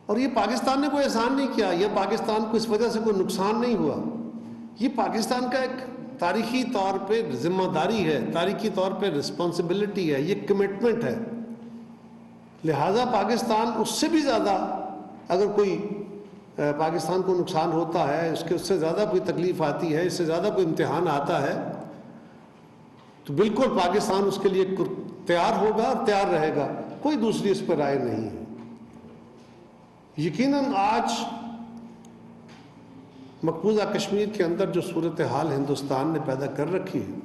اور یہ پاکستان نے کوئی احسان نہیں کیا، یہ پاکستان کو اس وجہ سے کوئی نقصان نہیں ہوا، یہ پاکستان کا ایک تاریخی طور پہ ذمہ داری ہے، تاریخی طور پہ رسپانسبلٹی ہے، یہ کمٹمنٹ ہے. لہٰذا پاکستان اس سے بھی زیادہ اگر کوئی پاکستان کو نقصان ہوتا ہے، اس سے زیادہ کوئی تکلیف آتی ہے، اس سے زیادہ کوئی امتحان آتا ہے، تو بالکل پاکستان اس کے لیے تیار ہوگا اور تیار رہے گا، کوئی دوسری اس پہ رائے نہیں ہے. یقیناً آج مقبوضہ کشمیر کے اندر جو صورتحال ہندوستان نے پیدا کر رکھی ہے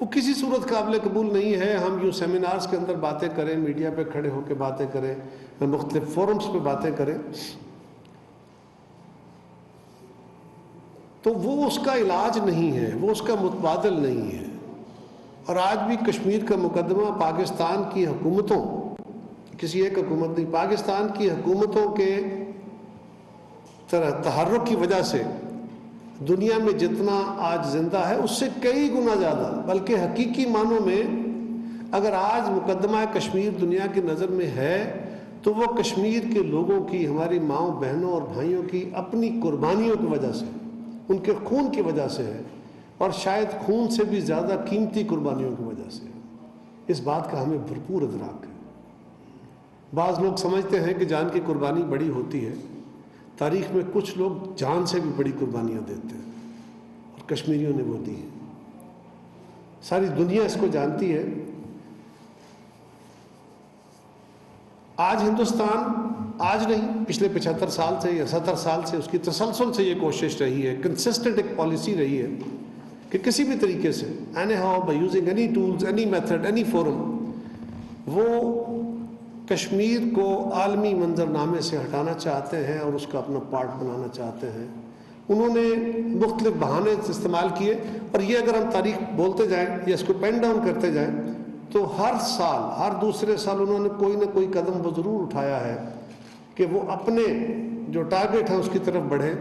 وہ کسی صورت قابل قبول نہیں ہے. ہم یوں سیمینارز کے اندر باتیں کریں، میڈیا پہ کھڑے ہو کے باتیں کریں، مختلف فورمز پہ باتیں کریں، تو وہ اس کا علاج نہیں ہے، وہ اس کا متبادل نہیں ہے. اور آج بھی کشمیر کا مقدمہ پاکستان کی حکومتوں، کسی ایک حکومت نہیں، پاکستان کی حکومتوں کے تحرک کی وجہ سے دنیا میں جتنا آج زندہ ہے اس سے کئی گنا زیادہ، بلکہ حقیقی معنوں میں اگر آج مقدمہ کشمیر دنیا کی نظر میں ہے تو وہ کشمیر کے لوگوں کی، ہماری ماؤں بہنوں اور بھائیوں کی اپنی قربانیوں کی وجہ سے، ان کے خون کی وجہ سے ہے، اور شاید خون سے بھی زیادہ قیمتی قربانیوں کی وجہ سے. اس بات کا ہمیں بھرپور ادراک ہے. بعض لوگ سمجھتے ہیں کہ جان کی قربانی بڑی ہوتی ہے، تاریخ میں کچھ لوگ جان سے بھی بڑی قربانیاں دیتے ہیں، اور کشمیریوں نے وہ دی ہیں. ساری دنیا اس کو جانتی ہے. آج ہندوستان، آج نہیں، پچھلے 75 سال سے یا 70 سال سے اس کی تسلسل سے یہ کوشش رہی ہے، کنسسٹنٹ ایک پالیسی رہی ہے کہ کسی بھی طریقے سے any how, by using any tools, any method, any forum, وہ کشمیر کو عالمی منظرنامے سے ہٹانا چاہتے ہیں اور اس کا اپنا پارٹ بنانا چاہتے ہیں. انہوں نے مختلف بہانے استعمال کیے، اور یہ اگر ہم تاریخ بولتے جائیں یا اس کو پین ڈاؤن کرتے جائیں تو ہر سال، ہر دوسرے سال انہوں نے کوئی نہ کوئی قدم وہ ضرور اٹھایا ہے کہ وہ اپنے جو ٹارگیٹ ہیں اس کی طرف بڑھیں.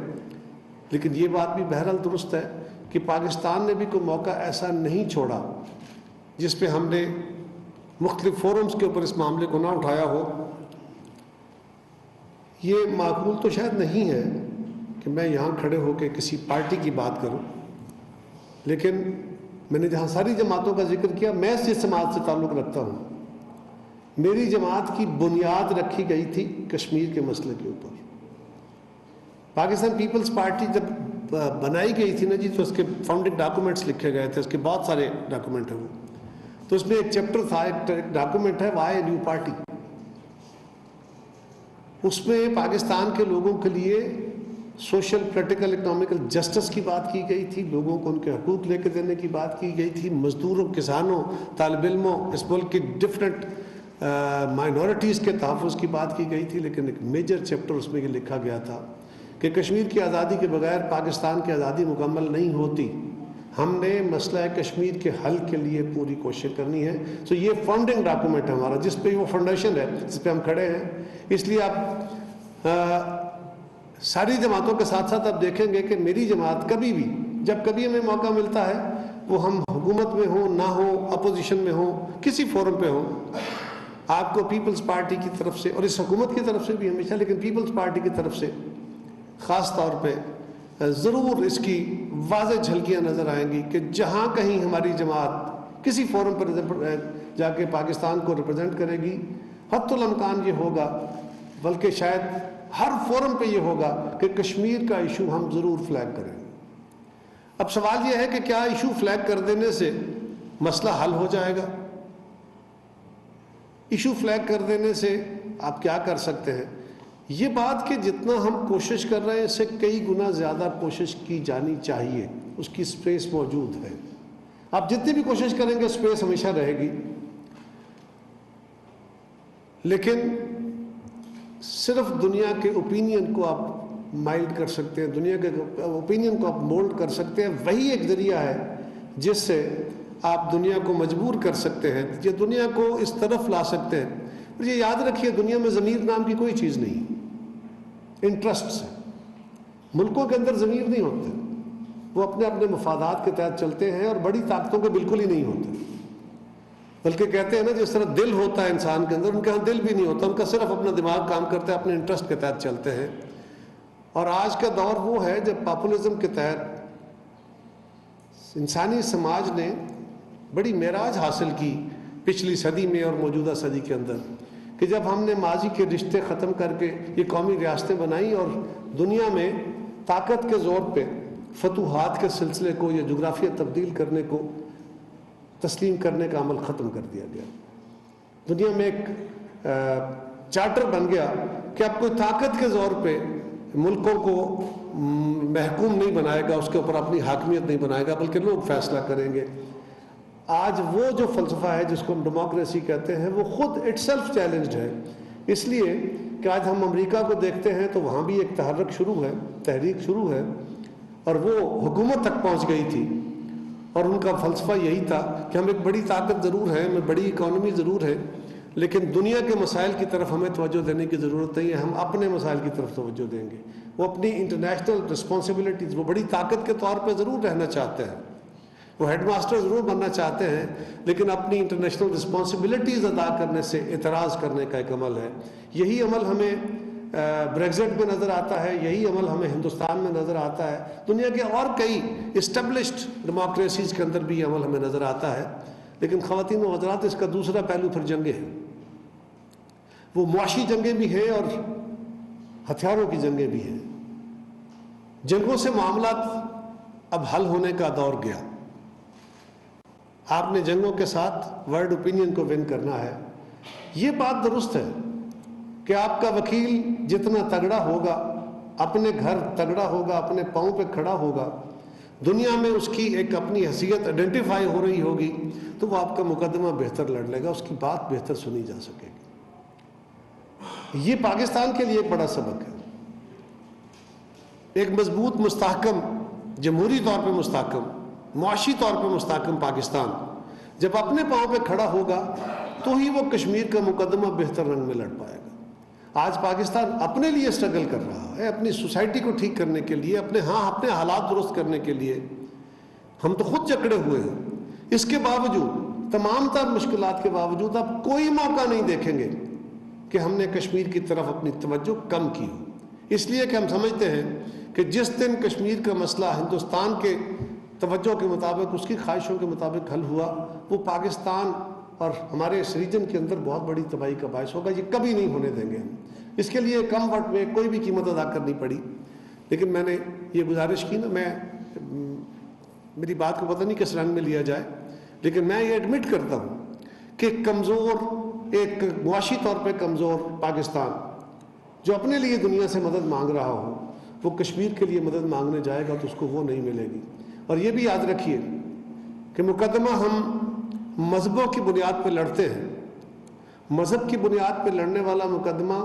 لیکن یہ بات بھی بہرحال درست ہے کہ پاکستان نے بھی کوئی موقع ایسا نہیں چھوڑا جس پہ ہم نے مختلف فورمز کے اوپر اس معاملے کو نہ اٹھایا ہو. یہ معقول تو شاید نہیں ہے کہ میں یہاں کھڑے ہو کے کسی پارٹی کی بات کروں، لیکن میں نے جہاں ساری جماعتوں کا ذکر کیا، میں اس جماعت سے تعلق رکھتا ہوں. میری جماعت کی بنیاد رکھی گئی تھی کشمیر کے مسئلے کے اوپر. پاکستان پیپلز پارٹی جب بنائی گئی تھی نا جی، تو اس کے فاؤنڈنگ ڈاکومنٹس لکھے گئے تھے، اس کے بہت سارے ڈاکومنٹ ہیں وہ. تو اس میں ایک چیپٹر تھا، ایک ڈاکومنٹ ہے وائی اے نیو پارٹی. اس میں پاکستان کے لوگوں کے لیے سوشل، پولیٹیکل، اکنامیکل جسٹس کی بات کی گئی تھی، لوگوں کو ان کے حقوق لے کے دینے کی بات کی گئی تھی، مزدوروں، کسانوں، طالب علموں، اس ملک کی ڈفرینٹ مائنورٹیز کے تحفظ کی بات کی گئی تھی. لیکن ایک میجر چیپٹر اس میں یہ لکھا گیا تھا کہ کشمیر کی آزادی کے بغیر پاکستان کی آزادی مکمل نہیں ہوتی، ہم نے مسئلہ کشمیر کے حل کے لیے پوری کوشش کرنی ہے. تو یہ فنڈنگ ڈاکومنٹ ہے ہمارا، جس پہ وہ فاؤنڈیشن ہے جس پہ ہم کھڑے ہیں. اس لیے آپ ساری جماعتوں کے ساتھ ساتھ آپ دیکھیں گے کہ میری جماعت کبھی بھی، جب کبھی ہمیں موقع ملتا ہے، وہ ہم حکومت میں ہوں نہ ہوں، اپوزیشن میں ہوں، کسی فورم پہ ہوں، آپ کو پیپلز پارٹی کی طرف سے، اور اس حکومت کی طرف سے بھی ہمیشہ، لیکن پیپلز پارٹی کی طرف سے خاص طور پہ ضرور اس کی واضح جھلکیاں نظر آئیں گی کہ جہاں کہیں ہماری جماعت کسی فورم پر جا کے پاکستان کو ریپرزینٹ کرے گی، حتی الامکان یہ ہوگا، بلکہ شاید ہر فورم پہ یہ ہوگا کہ کشمیر کا ایشو ہم ضرور فلیگ کریں. اب سوال یہ ہے کہ کیا ایشو فلیگ کر دینے سے مسئلہ حل ہو جائے گا؟ ایشو فلیگ کر دینے سے آپ کیا کر سکتے ہیں؟ یہ بات کہ جتنا ہم کوشش کر رہے ہیں اس سے کئی گنا زیادہ کوشش کی جانی چاہیے، اس کی سپیس موجود ہے. آپ جتنی بھی کوشش کریں گے سپیس ہمیشہ رہے گی، لیکن صرف دنیا کے اوپینین کو آپ مائلڈ کر سکتے ہیں، دنیا کے اوپینین کو آپ مولڈ کر سکتے ہیں. وہی ایک ذریعہ ہے جس سے آپ دنیا کو مجبور کر سکتے ہیں، یہ دنیا کو اس طرف لا سکتے ہیں. اور یہ یاد رکھیے، دنیا میں ضمیر نام کی کوئی چیز نہیں. انٹرسٹ سے ملکوں کے اندر ضمیر نہیں ہوتے، وہ اپنے اپنے مفادات کے تحت چلتے ہیں، اور بڑی طاقتوں کے بالکل ہی نہیں ہوتے. بلکہ کہتے ہیں نا جس طرح دل ہوتا ہے انسان کے اندر، ان کے ہاں دل بھی نہیں ہوتا، ان کا صرف اپنا دماغ کام کرتا ہے، اپنے انٹرسٹ کے تحت چلتے ہیں. اور آج کا دور وہ ہے جب پاپولزم کے تحت انسانی سماج نے بڑی معراج حاصل کی پچھلی صدی میں اور موجودہ صدی کے اندر، کہ جب ہم نے ماضی کے رشتے ختم کر کے یہ قومی ریاستیں بنائیں اور دنیا میں طاقت کے زور پہ فتوحات کے سلسلے کو یا جغرافیہ تبدیل کرنے کو تسلیم کرنے کا عمل ختم کر دیا گیا. دنیا میں ایک چارٹر بن گیا کہ اب کوئی طاقت کے زور پہ ملکوں کو محکوم نہیں بنائے گا، اس کے اوپر اپنی حاکمیت نہیں بنائے گا، بلکہ لوگ فیصلہ کریں گے. آج وہ جو فلسفہ ہے جس کو ہم ڈیموکریسی کہتے ہیں وہ خود اٹ سیلف چیلنجڈ ہے. اس لیے کہ آج ہم امریکہ کو دیکھتے ہیں تو وہاں بھی ایک تحریک شروع ہے اور وہ حکومت تک پہنچ گئی تھی، اور ان کا فلسفہ یہی تھا کہ ہم ایک بڑی طاقت ضرور ہے، ہمیں بڑی اکانومی ضرور ہے، لیکن دنیا کے مسائل کی طرف ہمیں توجہ دینے کی ضرورت نہیں ہے، ہم اپنے مسائل کی طرف توجہ دیں گے. وہ اپنی انٹرنیشنل رسپانسبلٹیز، وہ بڑی طاقت کے طور پہ ضرور رہنا چاہتے ہیں، وہ ہیڈ ماسٹر ضرور بننا چاہتے ہیں، لیکن اپنی انٹرنیشنل رسپانسبلٹیز ادا کرنے سے اعتراض کرنے کا ایک عمل ہے. یہی عمل ہمیں بریگزٹ میں نظر آتا ہے، یہی عمل ہمیں ہندوستان میں نظر آتا ہے، دنیا کے اور کئی اسٹیبلشڈ ڈیموکریسیز کے اندر بھی یہ عمل ہمیں نظر آتا ہے. لیکن خواتین و حضرات، اس کا دوسرا پہلو پھر جنگیں ہیں. وہ معاشی جنگیں بھی ہیں اور ہتھیاروں کی جنگیں بھی ہیں. جنگوں سے معاملات اب حل ہونے کا دور گیا. آپ نے جنگوں کے ساتھ ورلڈ اوپینین کو ون کرنا ہے. یہ بات درست ہے کہ آپ کا وکیل جتنا تگڑا ہوگا، اپنے گھر تگڑا ہوگا، اپنے پاؤں پہ کھڑا ہوگا، دنیا میں اس کی ایک اپنی حیثیت آئیڈینٹیفائی ہو رہی ہوگی، تو وہ آپ کا مقدمہ بہتر لڑ لے گا، اس کی بات بہتر سنی جا سکے گی. یہ پاکستان کے لیے ایک بڑا سبق ہے. ایک مضبوط، مستحکم، جمہوری طور پہ مستحکم، معاشی طور پہ مستحکم پاکستان جب اپنے پاؤں پہ کھڑا ہوگا تو ہی وہ کشمیر کا مقدمہ بہتر رنگ میں لڑ پائے گا. آج پاکستان اپنے لیے اسٹرگل کر رہا ہے، اپنی سوسائٹی کو ٹھیک کرنے کے لیے، اپنے حالات درست کرنے کے لیے. ہم تو خود جکڑے ہوئے ہیں. اس کے باوجود، تمام تر مشکلات کے باوجود، آپ کوئی موقع نہیں دیکھیں گے کہ ہم نے کشمیر کی طرف اپنی توجہ کم کی ہو. اس لیے کہ ہم سمجھتے ہیں کہ جس دن کشمیر کا مسئلہ ہندوستان کے توجہ کے مطابق، اس کی خواہشوں کے مطابق حل ہوا، وہ پاکستان اور ہمارے اس ریجن کے اندر بہت بڑی تباہی کا باعث ہوگا. یہ کبھی نہیں ہونے دیں گے ہم. اس کے لیے کم وقت میں کوئی بھی قیمت ادا کرنی پڑی. لیکن میں نے یہ گزارش کی نا، میری بات کو پتہ نہیں کس رنگ میں لیا جائے، لیکن میں یہ ایڈمٹ کرتا ہوں کہ ایک معاشی طور پہ کمزور پاکستان جو اپنے لیے دنیا سے مدد مانگ رہا ہو، وہ کشمیر کے لیے مدد مانگنے جائے گا تو اس کو وہ نہیں ملے گی. اور یہ بھی یاد رکھیے کہ مقدمہ ہم مذہبوں کی بنیاد پہ لڑتے ہیں. مذہب کی بنیاد پہ لڑنے والا مقدمہ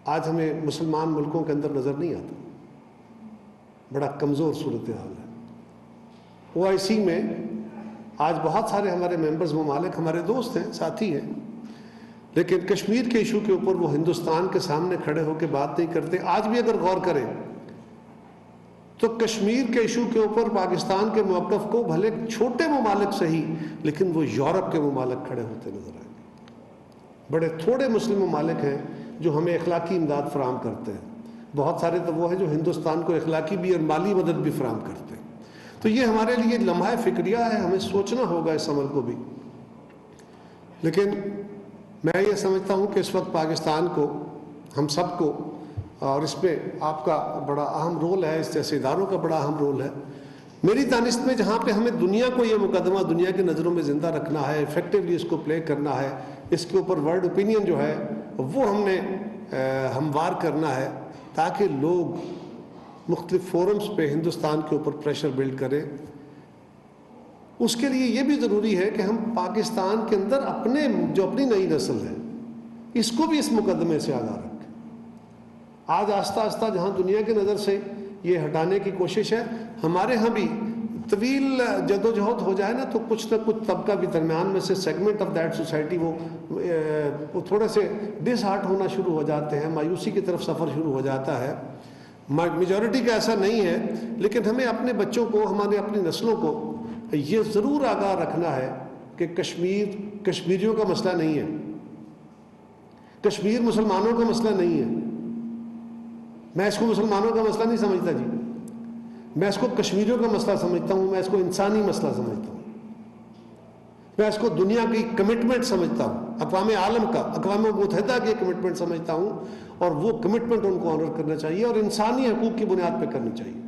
آج ہمیں مسلمان ملکوں کے اندر نظر نہیں آتا. بڑا کمزور صورتحال ہے. OIC میں آج بہت سارے ہمارے ممبرز ممالک ہمارے دوست ہیں، ساتھی ہیں، لیکن کشمیر کے ایشو کے اوپر وہ ہندوستان کے سامنے کھڑے ہو کے بات نہیں کرتے. آج بھی اگر غور کریں تو کشمیر کے ایشو کے اوپر پاکستان کے موقف کو بھلے چھوٹے ممالک صحیح، لیکن وہ یورپ کے ممالک کھڑے ہوتے نظر آئیں گے. بڑے تھوڑے مسلم ممالک ہیں جو ہمیں اخلاقی امداد فراہم کرتے ہیں. بہت سارے تو وہ ہیں جو ہندوستان کو اخلاقی بھی اور مالی مدد بھی فراہم کرتے ہیں. تو یہ ہمارے لیے لمحہ فکریہ ہے، ہمیں سوچنا ہوگا اس عمل کو بھی. لیکن میں یہ سمجھتا ہوں کہ اس وقت پاکستان کو، ہم سب کو، اور اس میں آپ کا بڑا اہم رول ہے، اس جیسے اداروں کا بڑا اہم رول ہے. میری دانست میں جہاں پہ ہمیں دنیا کو یہ مقدمہ دنیا کی نظروں میں زندہ رکھنا ہے، ایفیکٹولی اس کو پلے کرنا ہے، اس کے اوپر ورلڈ اوپینین جو ہے وہ ہم نے ہموار کرنا ہے، تاکہ لوگ مختلف فورمز پہ ہندوستان کے اوپر پریشر بلڈ کریں. اس کے لیے یہ بھی ضروری ہے کہ ہم پاکستان کے اندر اپنی نئی نسل ہے، اس کو بھی اس مقدمے سے آگاہ رکھیں. آج آہستہ آہستہ جہاں دنیا کی نظر سے یہ ہٹانے کی کوشش ہے، ہمارے ہاں بھی طویل جدوجہد ہو جائے نا تو کچھ نہ کچھ طبقہ بھی درمیان میں سے سیگمنٹ آف دیٹ سوسائٹی وہ تھوڑے سے ڈس ہارٹ ہونا شروع ہو جاتے ہیں، مایوسی کی طرف سفر شروع ہو جاتا ہے. میجورٹی کا ایسا نہیں ہے، لیکن ہمیں اپنے بچوں کو، ہمارے اپنی نسلوں کو یہ ضرور آگاہ رکھنا ہے کہ کشمیر کشمیریوں کا مسئلہ نہیں ہے، کشمیر مسلمانوں کا مسئلہ نہیں ہے. میں اس کو مسلمانوں کا مسئلہ نہیں سمجھتا جی، میں اس کو کشمیریوں کا مسئلہ سمجھتا ہوں، میں اس کو انسانی مسئلہ سمجھتا ہوں، میں اس کو دنیا کی کمٹمنٹ سمجھتا ہوں، اقوام عالم کا، اقوام متحدہ کی کمٹمنٹ سمجھتا ہوں، اور وہ کمٹمنٹ ان کو آنر کرنا چاہیے اور انسانی حقوق کی بنیاد پہ کرنی چاہیے.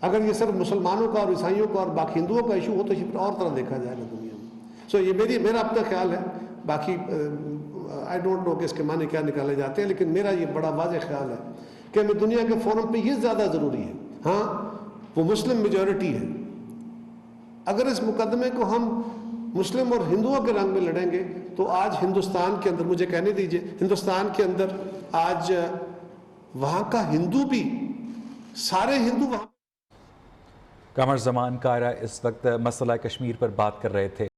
اگر یہ صرف مسلمانوں کا اور عیسائیوں کا اور باقی ہندوؤں کا ایشو ہو تو پھر اور طرح دیکھا جائے گا دنیا میں. سو یہ میرا اپنا خیال ہے. باقی آئی ڈونٹ نو کہ اس کے معنی کیا نکالے جاتے ہیں، لیکن میرا یہ بڑا واضح خیال ہے کہ ہمیں دنیا کے فورم پہ یہ زیادہ ضروری ہے. ہاں وہ مسلم میجورٹی ہے، اگر اس مقدمے کو ہم مسلم اور ہندوؤں کے رنگ میں لڑیں گے تو آج ہندوستان کے اندر، مجھے کہنے دیجئے، ہندوستان کے اندر آج وہاں کا ہندو بھی، سارے ہندو وہاں. قمر زمان کائرہ اس وقت مسئلہ کشمیر پر بات کر رہے تھے.